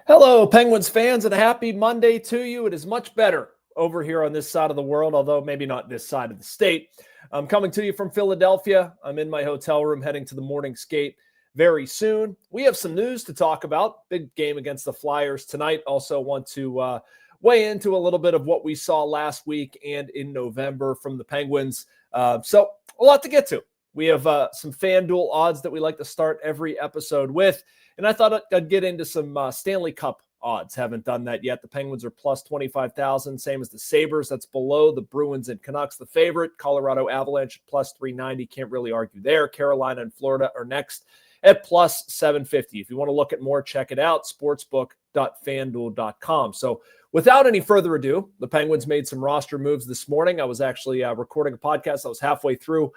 Hello, Penguins fans, and a happy Monday to you. It is much better over here on this side of the world, although maybe not this side of the state. I'm coming to you from Philadelphia. I'm in my hotel room heading to the morning skate very soon. We have some news to talk about. Big game against the Flyers tonight. Also want to weigh into a little bit of what we saw last week and in November from the Penguins. So a lot to get to. We have some FanDuel odds that we like to start every episode with. And I thought I'd get into some Stanley Cup odds. Haven't done that yet. The Penguins are plus 25,000, same as the Sabres. That's below the Bruins and Canucks, the favorite. Colorado Avalanche plus 390. Can't really argue there. Carolina and Florida are next at plus 750. If you want to look at more, check it out. Sportsbook.fanduel.com. So without any further ado, the Penguins made some roster moves this morning. I was actually recording a podcast. I was halfway through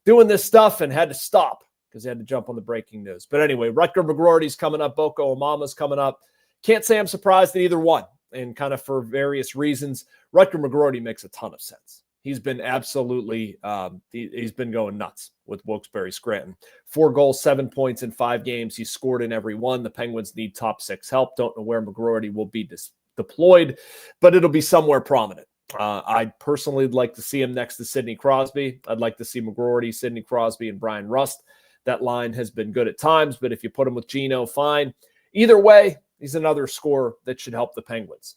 doing this stuff and had to stop because they had to jump on the breaking news. But anyway, Rutger McGroarty's coming up. Boko Imama's coming up. Can't say I'm surprised at either one, and kind of for various reasons. Rutger McGroarty makes a ton of sense. He's been absolutely he's been going nuts with Wilkes-Barre Scranton. 4 goals, 7 points in 5 games. He's scored in every one. The Penguins need top 6 help. Don't know where McGroarty will be deployed, but it'll be somewhere prominent. I'd personally like to see him next to Sidney Crosby. I'd like to see McGroarty, Sidney Crosby, and Brian Rust. That line has been good at times, but if you put him with Gino, fine. Either way, he's another scorer that should help the Penguins.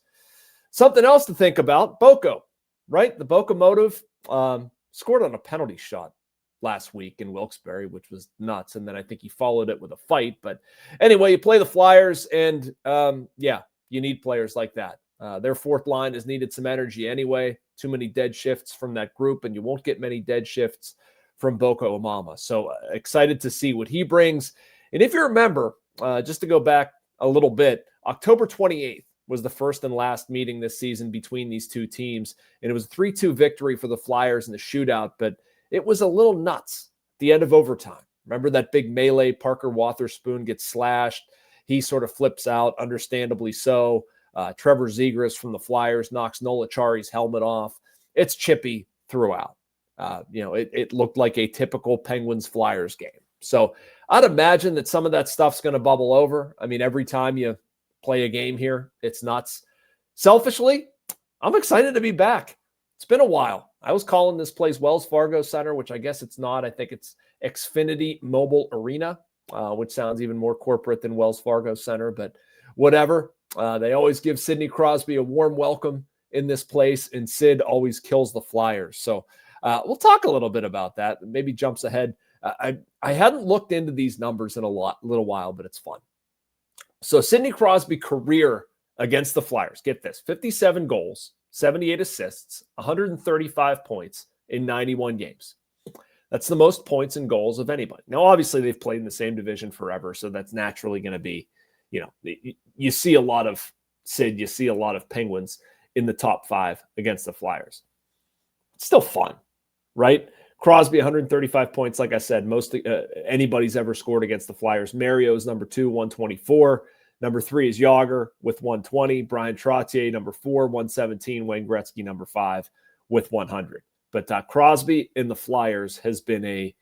Something else to think about, Boko, right? The Boko motive scored on a penalty shot last week in Wilkes-Barre, which was nuts, and then I think he followed it with a fight. But anyway, you play the Flyers, and you need players like that. Their fourth line has needed some energy anyway. Too many dead shifts from that group, and you won't get many dead shifts from Boko Imama. So excited to see what he brings. And if you remember, just to go back a little bit, October 28th was the first and last meeting this season between these two teams. And it was a 3-2 victory for the Flyers in the shootout, but it was a little nuts at the end of overtime. Remember that big melee? Parker Wotherspoon gets slashed. He sort of flips out, understandably so. Trevor Zegras from the Flyers knocks Nola Chari's helmet off. It's chippy throughout. It looked like a typical Penguins-Flyers game. So I'd imagine that some of that stuff's going to bubble over. I mean, every time you play a game here, it's nuts. Selfishly, I'm excited to be back. It's been a while. I was calling this place Wells Fargo Center, which I guess it's not. I think it's Xfinity Mobile Arena, which sounds even more corporate than Wells Fargo Center, but whatever. They always give Sidney Crosby a warm welcome in this place, and Sid always kills the Flyers. So we'll talk a little bit about that. Maybe jumps ahead. I hadn't looked into these numbers in a little while, but it's fun. So Sidney Crosby career against the Flyers, get this, 57 goals, 78 assists, 135 points in 91 games. That's the most points and goals of anybody. Now, obviously, they've played in the same division forever, so that's naturally going to be, you see a lot of Sid, you see a lot of Penguins in the top 5 against the Flyers. It's still fun, right? Crosby, 135 points, like I said, most anybody's ever scored against the Flyers. Mario's number 2, 124. Number 3 is Jágr with 120. Brian Trottier, number 4, 117. Wayne Gretzky, number 5, with 100. But Crosby in the Flyers has been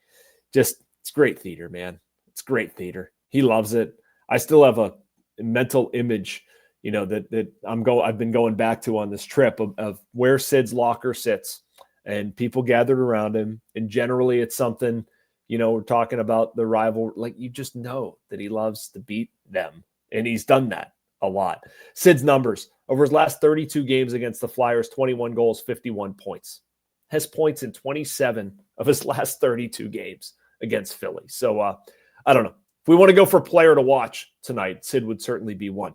it's great theater, man. It's great theater. He loves it. I still have a mental image, that I've been going back to on this trip of where Sid's locker sits. And people gathered around him. And generally it's something, we're talking about the rival. Like, you just know that he loves to beat them. And he's done that a lot. Sid's numbers over his last 32 games against the Flyers, 21 goals, 51 points. Has points in 27 of his last 32 games against Philly. So I don't know. If we want to go for a player to watch tonight, Sid would certainly be one.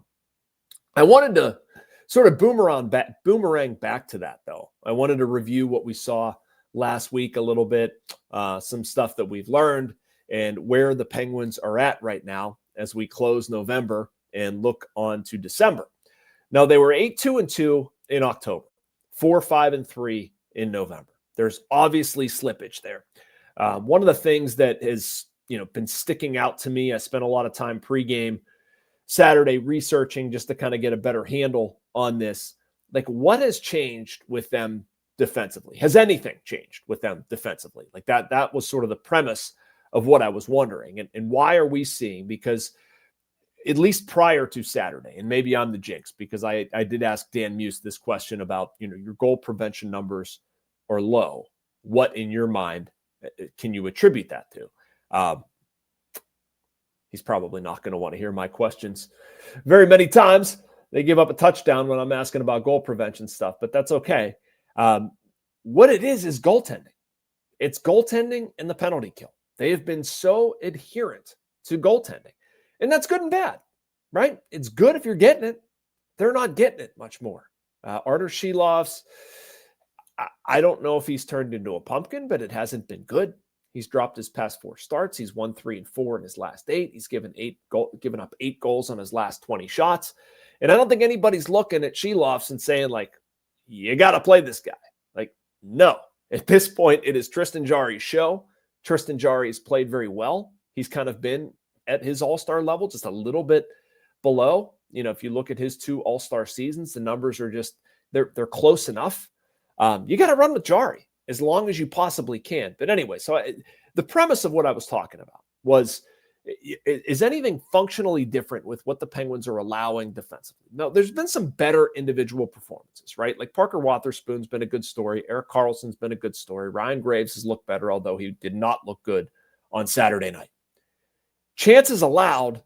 I wanted to sort of boomerang back to that, though. I wanted to review what we saw last week a little bit, some stuff that we've learned, and where the Penguins are at right now as we close November and look on to December. Now, they were 8-2-2 in October, 4-5-3 in November. There's obviously slippage there. One of the things that has been sticking out to me, I spent a lot of time pregame Saturday researching just to kind of get a better handle on this. Like, what has changed with them defensively? Has anything changed with them defensively? Like that was sort of the premise of what I was wondering. And why are we seeing? Because at least prior to Saturday, and maybe I'm the jinx because I did ask Dan Muse this question about, your goal prevention numbers are low. What in your mind can you attribute that to? He's probably not going to want to hear my questions very many times. They give up a touchdown when I'm asking about goal prevention stuff, but that's okay. What it is goaltending. It's goaltending and the penalty kill. They have been so adherent to goaltending. And that's good and bad, right? It's good if you're getting it. They're not getting it much more. Artur Silovs, I don't know if he's turned into a pumpkin, but it hasn't been good. He's dropped his past 4 starts. He's won 3 and 4 in his last 8. He's given up 8 goals on his last 20 shots. And I don't think anybody's looking at Silovs and saying, like, you got to play this guy. Like, no. At this point, it is Tristan Jarry's show. Tristan Jarry has played very well. He's kind of been at his all-star level, just a little bit below. If you look at his 2 all-star seasons, the numbers are just, they're close enough. You got to run with Jarry as long as you possibly can. But anyway, so the premise of what I was talking about was, is anything functionally different with what the Penguins are allowing defensively? No, there's been some better individual performances, right? Like Parker Wotherspoon's been a good story. Erik Karlsson's been a good story. Ryan Graves has looked better, although he did not look good on Saturday night. Chances allowed,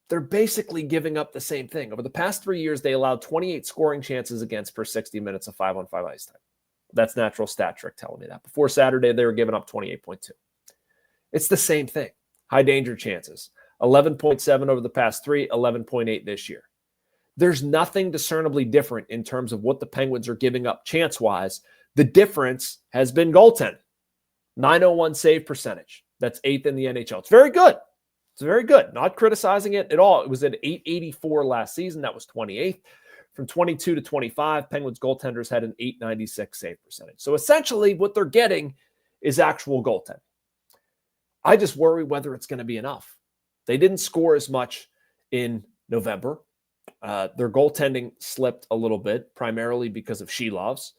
they're basically giving up the same thing. Over the past 3 years, they allowed 28 scoring chances against per 60 minutes of 5-on-5 ice time. That's Natural Stat Trick telling me that. Before Saturday, they were giving up 28.2. It's the same thing. High danger chances. 11.7 over the past 3, 11.8 this year. There's nothing discernibly different in terms of what the Penguins are giving up chance-wise. The difference has been goaltending. 901 save percentage. That's 8th in the NHL. It's very good. It's very good. Not criticizing it at all. It was at 884 last season. That was 28th. From 22 to 25, Penguins goaltenders had an 896 save percentage. So essentially what they're getting is actual goaltending. I just worry whether it's going to be enough. They didn't score as much in November. Their goaltending slipped a little bit, primarily because of Silovs.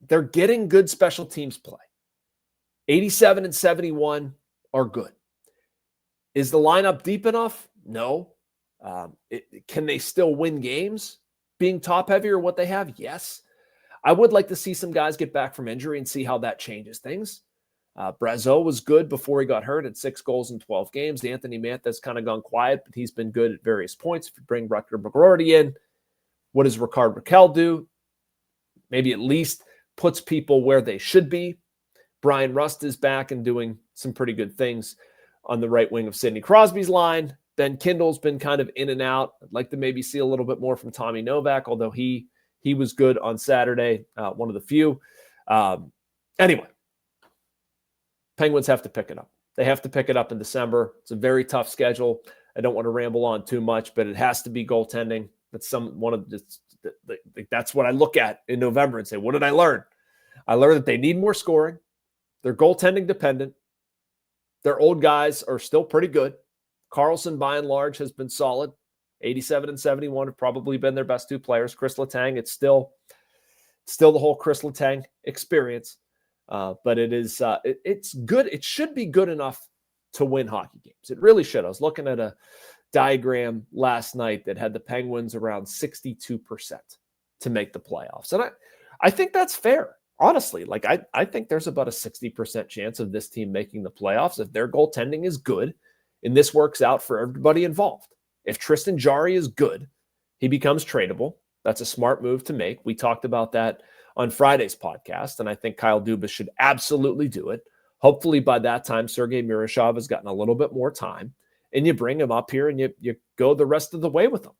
They're getting good special teams play. 87 and 71 are good. Is the lineup deep enough? No. Can they still win games being top heavy or what they have? Yes. I would like to see some guys get back from injury and see how that changes things. Brazeau was good before he got hurt at 6 goals in 12 games. Anthony Mantha's kind of gone quiet, but he's been good at various points. If you bring Rutger McGroarty in, what does Ricard Raquel do? Maybe at least puts people where they should be. Brian Rust is back and doing some pretty good things on the right wing of Sidney Crosby's line. Ben Kindle's been kind of in and out. I'd like to maybe see a little bit more from Tommy Novak, although he was good on Saturday, one of the few. Anyway, Penguins have to pick it up. They have to pick it up in December. It's a very tough schedule. I don't want to ramble on too much, but it has to be goaltending. That's that's what I look at in November and say, what did I learn? I learned that they need more scoring. They're goaltending dependent. Their old guys are still pretty good. Karlsson, by and large, has been solid. 87 and 71 have probably been their best 2 players. Kris Letang, it's still the whole Kris Letang experience. But it's good. It should be good enough to win hockey games. It really should. I was looking at a diagram last night that had the Penguins around 62% to make the playoffs. And I think that's fair. Honestly, like I think there's about a 60% chance of this team making the playoffs if their goaltending is good and this works out for everybody involved. If Tristan Jarry is good, he becomes tradable. That's a smart move to make. We talked about that on Friday's podcast, and I think Kyle Dubas should absolutely do it. Hopefully by that time, Sergei Murashov has gotten a little bit more time, and you bring him up here and you go the rest of the way with him.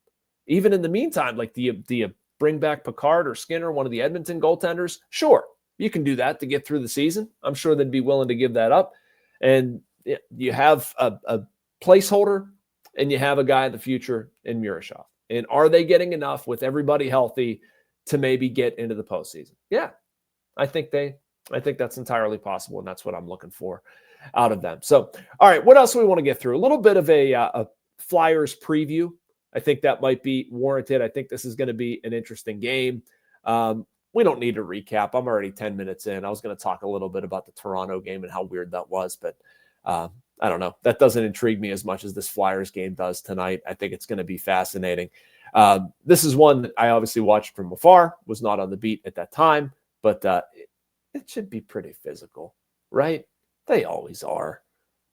Even in the meantime, like do you bring back Picard or Skinner, one of the Edmonton goaltenders? Sure, you can do that to get through the season. I'm sure they'd be willing to give that up. And you have a placeholder and you have a guy in the future in Murashov. And are they getting enough with everybody healthy to maybe get into the postseason? Yeah, I think that's entirely possible, and that's what I'm looking for out of them. So, all right, what else do we want to get through? A little bit of a Flyers preview. I think that might be warranted. I think this is going to be an interesting game. We don't need to recap. I'm already 10 minutes in. I was going to talk a little bit about the Toronto game and how weird that was, but I don't know. That doesn't intrigue me as much as this Flyers game does tonight. I think it's going to be fascinating. This is one that I obviously watched from afar, was not on the beat at that time, but it should be pretty physical, right? They always are.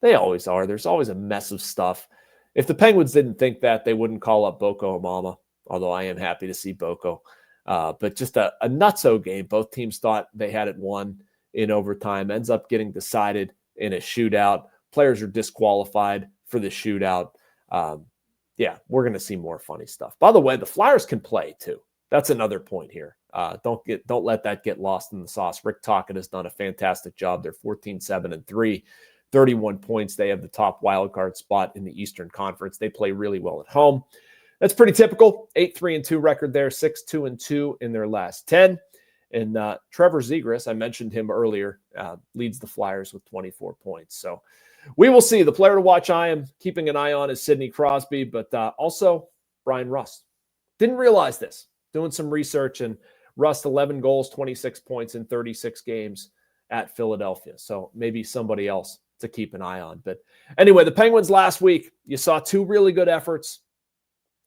They always are. There's always a mess of stuff. If the Penguins didn't think that, they wouldn't call up Boko Imama, although I am happy to see Boko. But just a nutso game. Both teams thought they had it won in overtime. Ends up getting decided in a shootout. Players are disqualified for the shootout. Yeah, we're going to see more funny stuff. By the way, the Flyers can play too. That's another point here. Don't let that get lost in the sauce. Rick Tocchet has done a fantastic job. They're 14-7-3, 31 points. They have the top wildcard spot in the Eastern Conference. They play really well at home. That's pretty typical. 8-3-2 record there, 6-2-2 in their last 10. And Trevor Zegras, I mentioned him earlier, leads the Flyers with 24 points. So we will see. The player to watch I am keeping an eye on is Sidney Crosby, but also Brian Rust. Didn't realize this. Doing some research, and Rust 11 goals, 26 points in 36 games at Philadelphia. So maybe somebody else to keep an eye on. But anyway, the Penguins last week, you saw two really good efforts,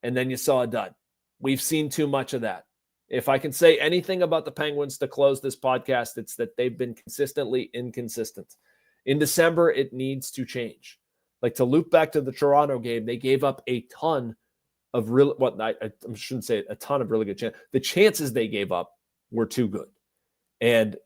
and then you saw a dud. We've seen too much of that. If I can say anything about the Penguins to close this podcast, it's that they've been consistently inconsistent. In December, it needs to change. Like, to loop back to the Toronto game, they gave up a ton of I shouldn't say a ton of really good chances. The chances they gave up were too good. And it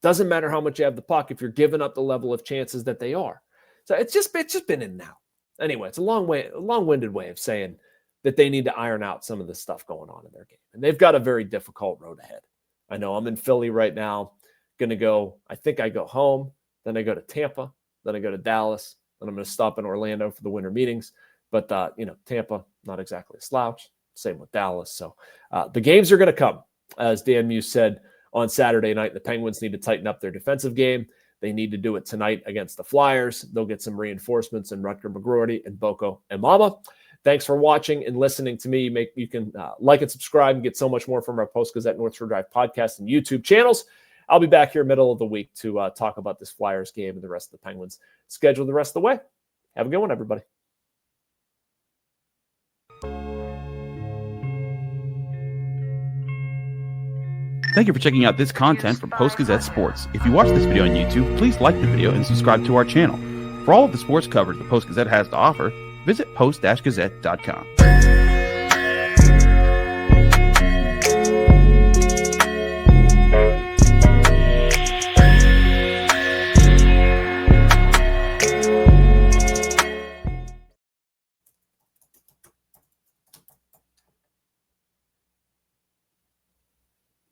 doesn't matter how much you have the puck if you're giving up the level of chances that they are. So it's just been in now. Anyway, it's a long-winded way of saying that they need to iron out some of the stuff going on in their game. And they've got a very difficult road ahead. I know I'm in Philly right now. I think I go home, then I go to Tampa, then I go to Dallas, then I'm going to stop in Orlando for the winter meetings. But, Tampa, not exactly a slouch. Same with Dallas. So the games are going to come. As Dan Muse said on Saturday night, the Penguins need to tighten up their defensive game. They need to do it tonight against the Flyers. They'll get some reinforcements in Rutger, McGroarty, and Boko and Imama. Thanks for watching and listening to me. You can like and subscribe and get so much more from our Post-Gazette North Shore Drive podcast and YouTube channels. I'll be back here middle of the week to talk about this Flyers game and the rest of the Penguins schedule the rest of the way. Have a good one, everybody. Thank you for checking out this content from Post-Gazette Sports. If you watch this video on YouTube, please like the video and subscribe to our channel. For all of the sports coverage the Post-Gazette has to offer, visit post-gazette.com.